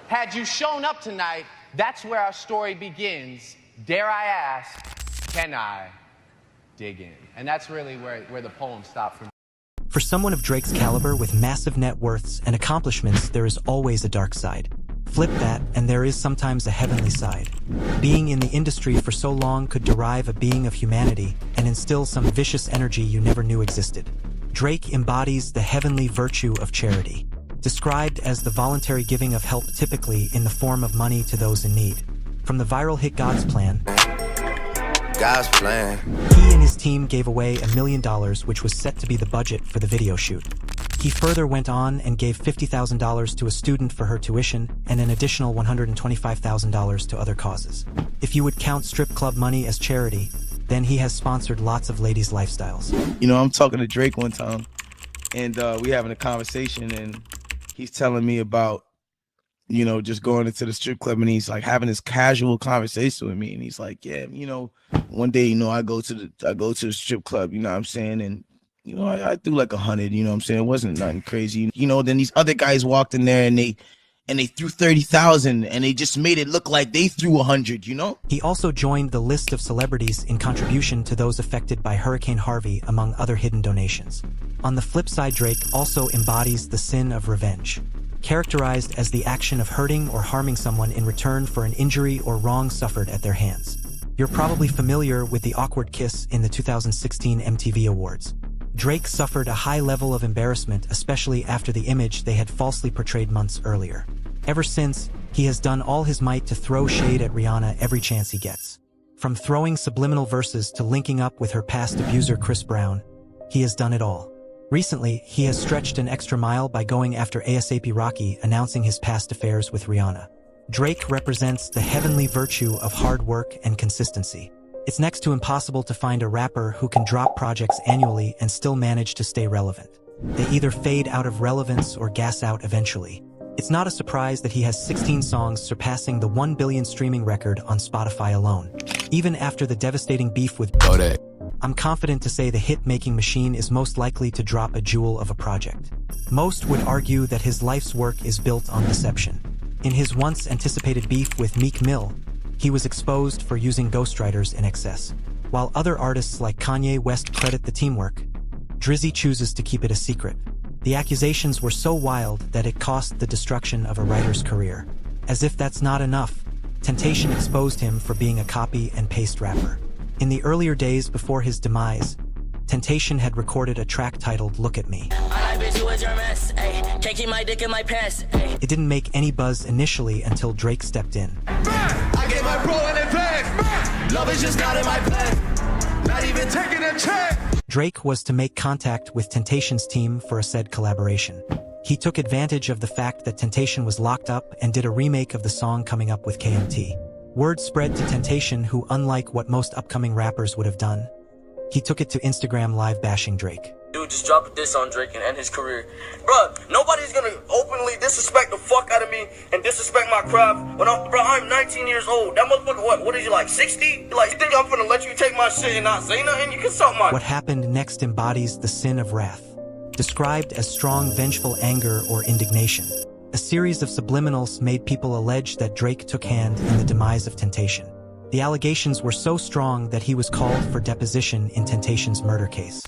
Had you shown up tonight, that's where our story begins. Dare I ask, can I dig in? And that's really where the poem stopped for me. For someone of Drake's caliber with massive net worths and accomplishments, there is always a dark side. Flip that, and there is sometimes a heavenly side. Being in the industry for so long could derive a being of humanity and instill some vicious energy you never knew existed. Drake embodies the heavenly virtue of charity, described as the voluntary giving of help, typically in the form of money to those in need. From the viral hit God's Plan, he and his team gave away $1 million, which was set to be the budget for the video shoot. He further went on and gave $50,000 to a student for her tuition and an additional $125,000 to other causes. If you would count strip club money as charity, then he has sponsored lots of ladies' lifestyles. You know, I'm talking to Drake one time, and we having a conversation, and he's telling me about, you know, just going into the strip club, and he's like having this casual conversation with me, and he's like, yeah, you know, one day, you know, I go to the strip club, you know what I'm saying, and you know, I threw like 100, you know what I'm saying, it wasn't nothing crazy, you know. Then these other guys walked in there and they threw 30,000, and they just made it look like they threw 100, you know? He also joined the list of celebrities in contribution to those affected by Hurricane Harvey, among other hidden donations. On the flip side, Drake also embodies the sin of revenge, characterized as the action of hurting or harming someone in return for an injury or wrong suffered at their hands. You're probably familiar with the awkward kiss in the 2016 MTV Awards. Drake suffered a high level of embarrassment, especially after the image they had falsely portrayed months earlier. Ever since, he has done all his might to throw shade at Rihanna every chance he gets. From throwing subliminal verses to linking up with her past abuser Chris Brown, he has done it all. Recently, he has stretched an extra mile by going after ASAP Rocky, announcing his past affairs with Rihanna. Drake represents the heavenly virtue of hard work and consistency. It's next to impossible to find a rapper who can drop projects annually and still manage to stay relevant. They either fade out of relevance or gas out eventually. It's not a surprise that he has 16 songs surpassing the 1 billion streaming record on Spotify alone. Even after the devastating beef with Kodak, I'm confident to say the hit-making machine is most likely to drop a jewel of a project. Most would argue that his life's work is built on deception. In his once-anticipated beef with Meek Mill, he was exposed for using ghostwriters in excess. While other artists like Kanye West credit the teamwork, Drizzy chooses to keep it a secret. The accusations were so wild that it cost the destruction of a writer's career. As if that's not enough, Temptation exposed him for being a copy and paste rapper. In the earlier days before his demise, Temptation had recorded a track titled Look at Me. Can't keep my dick in my pants. It didn't make any buzz initially until Drake stepped in. I get my bro in advance. Love is just not in my plan. Not even taking a check. Drake was to make contact with Temptation's team for a said collaboration. He took advantage of the fact that Temptation was locked up and did a remake of the song coming up with KMT. Word spread to Temptation, who, unlike what most upcoming rappers would have done, he took it to Instagram live bashing Drake. Dude, just drop a diss on Drake and end his career. Bruh, nobody's gonna openly disrespect the fuck out of me and disrespect my craft when I'm 19 years old. That motherfucker, what is you, like 60? Like, you think I'm gonna let you take my shit and not say nothing? You can suck my... What happened next embodies the sin of wrath, described as strong, vengeful anger or indignation. A series of subliminals made people allege that Drake took hand in the demise of Temptation. The allegations were so strong that he was called for deposition in Temptation's murder case.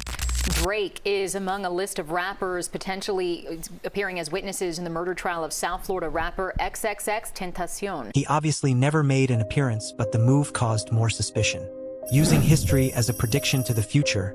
Drake is among a list of rappers potentially appearing as witnesses in the murder trial of South Florida rapper XXX Tentacion. He obviously never made an appearance, but the move caused more suspicion. Using history as a prediction to the future,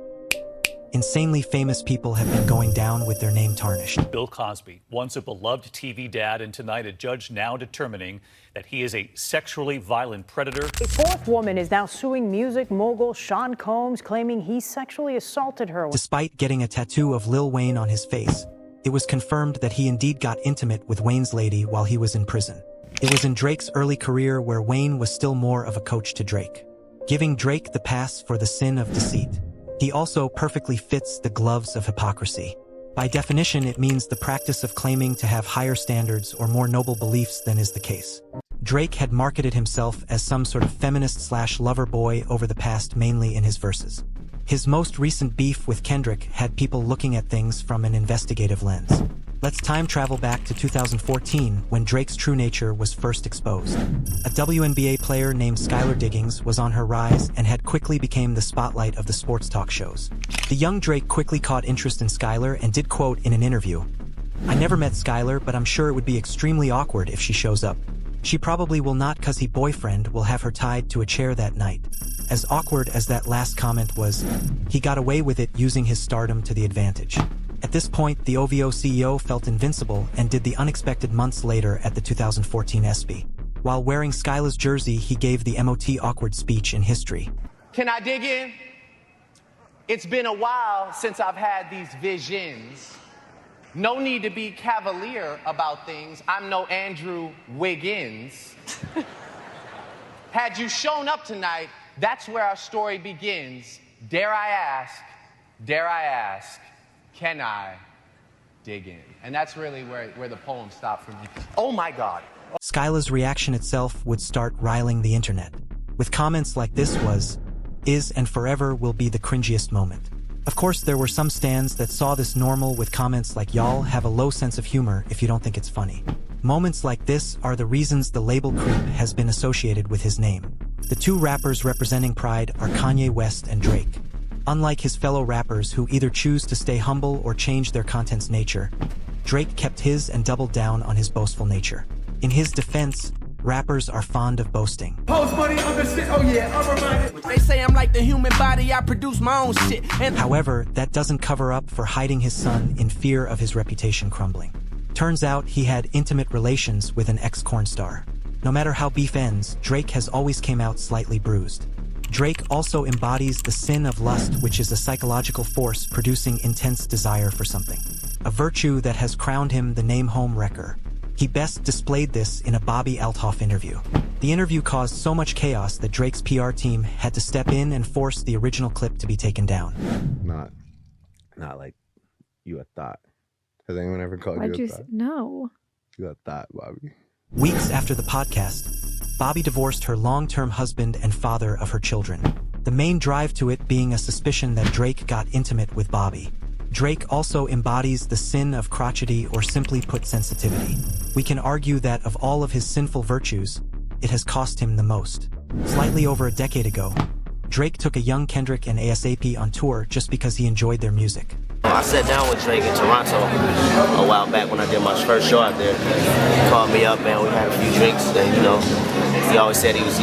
insanely famous people have been going down with their name tarnished. Bill Cosby, once a beloved TV dad, and tonight a judge now determining that he is a sexually violent predator. A fourth woman is now suing music mogul Sean Combs, claiming he sexually assaulted her. Despite getting a tattoo of Lil Wayne on his face, it was confirmed that he indeed got intimate with Wayne's lady while he was in prison. It was in Drake's early career where Wayne was still more of a coach to Drake, giving Drake the pass for the sin of deceit. He also perfectly fits the gloves of hypocrisy. By definition, it means the practice of claiming to have higher standards or more noble beliefs than is the case. Drake had marketed himself as some sort of feminist/lover boy over the past, mainly in his verses. His most recent beef with Kendrick had people looking at things from an investigative lens. Let's time travel back to 2014 when Drake's true nature was first exposed. A WNBA player named Skylar Diggins was on her rise and had quickly become the spotlight of the sports talk shows. The young Drake quickly caught interest in Skylar and did quote in an interview, "I never met Skylar, but I'm sure it would be extremely awkward if she shows up. She probably will not, cause he boyfriend will have her tied to a chair that night." As awkward as that last comment was, he got away with it using his stardom to the advantage. At this point, the OVO CEO felt invincible and did the unexpected months later at the 2014 ESPY. While wearing Skylar's jersey, he gave the MOT awkward speech in history. Can I dig in? It's been a while since I've had these visions. No need to be cavalier about things. I'm no Andrew Wiggins. Had you shown up tonight, that's where our story begins. Dare I ask, can I dig in? And that's really where the poem stopped for me. Oh my God. Skylar's reaction itself would start riling the internet. With comments like this was, "Is and forever will be the cringiest moment." Of course, there were some stans that saw this normal with comments like, "Y'all have a low sense of humor if you don't think it's funny." Moments like this are the reasons the label creep has been associated with his name. The two rappers representing pride are Kanye West and Drake. Unlike his fellow rappers who either choose to stay humble or change their content's nature, Drake kept his and doubled down on his boastful nature. In his defense, rappers are fond of boasting. Post money, understand? Oh yeah, I'm reminded. They say I'm like the human body, I produce my own shit. However, that doesn't cover up for hiding his son in fear of his reputation crumbling. Turns out he had intimate relations with an ex-corn star. No matter how beef ends, Drake has always came out slightly bruised. Drake also embodies the sin of lust, which is a psychological force producing intense desire for something. A virtue that has crowned him the name home wrecker. He best displayed this in a Bobby Althoff interview. The interview caused so much chaos that Drake's PR team had to step in and force the original clip to be taken down. Not like you a thought. Has anyone ever called Why'd you a you thought? No. You a thought, Bobby. Weeks after the podcast, Bobby divorced her long-term husband and father of her children. The main drive to it being a suspicion that Drake got intimate with Bobby. Drake also embodies the sin of crotchety, or simply put, sensitivity. We can argue that of all of his sinful virtues, it has cost him the most. Slightly over a decade ago, Drake took a young Kendrick and ASAP on tour just because he enjoyed their music. I sat down with Drake in Toronto a while back when I did my first show out there. He called me up, man. We had a few drinks, and he always said he was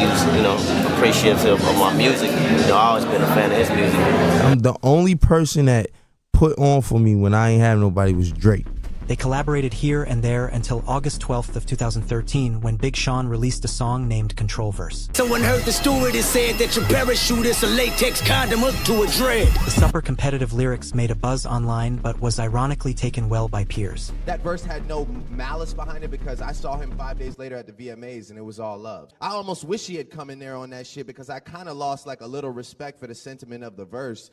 appreciative of my music. I always been a fan of his music. I'm the only person that put on for me when I ain't have nobody was Drake. They collaborated here and there until August 12th of 2013 when Big Sean released a song named Control Verse. Someone heard the story that said that your parachute is a latex condom hooked to a dread. The super competitive lyrics made a buzz online but was ironically taken well by peers. That verse had no malice behind it because I saw him 5 days later at the VMAs and it was all love. I almost wish he had come in there on that shit because I kind of lost like a little respect for the sentiment of the verse.